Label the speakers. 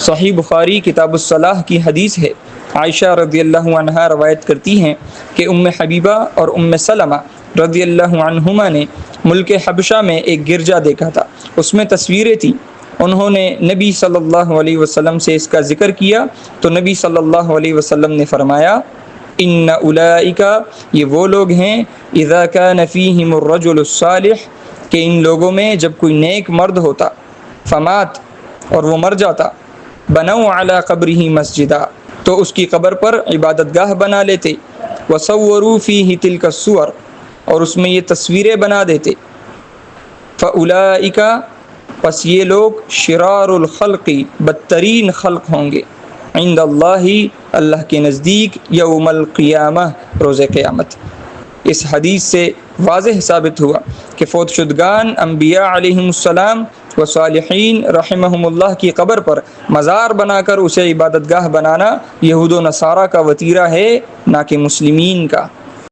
Speaker 1: صحیح بخاری کتاب الصلاح کی حدیث ہے، عائشہ رضی اللہ عنہا روایت کرتی ہیں کہ ام حبیبہ اور ام سلمہ رضی اللہ عنہما نے ملک حبشہ میں ایک گرجا دیکھا تھا، اس میں تصویریں تھیں۔ انہوں نے نبی صلی اللہ علیہ وسلم سے اس کا ذکر کیا تو نبی صلی اللہ علیہ وسلم نے فرمایا ان اولئک، یہ وہ لوگ ہیں، اذا کان فیہم الرجل الصالح، کہ ان لوگوں میں جب کوئی نیک مرد ہوتا، فمات، اور وہ مر جاتا، بنوا علی قبرہ مسجدا، تو اس کی قبر پر عبادت گاہ بنا لیتے، وصوروا فیہ تلک الصور، اور اس میں یہ تصویریں بنا دیتے، فاولئک، پس یہ لوگ شرار الخلق، بدترین خلق ہوں گے، عند اللہ، اللہ کے نزدیک، یوم القیامہ، روز قیامت۔ اس حدیث سے واضح ثابت ہوا کہ فوت شدگان انبیاء علیہم السلام و صالحین رحمہم اللہ کی قبر پر مزار بنا کر اسے عبادت گاہ بنانا یہود و نصارہ کا وتیرہ ہے، نہ کہ مسلمین کا۔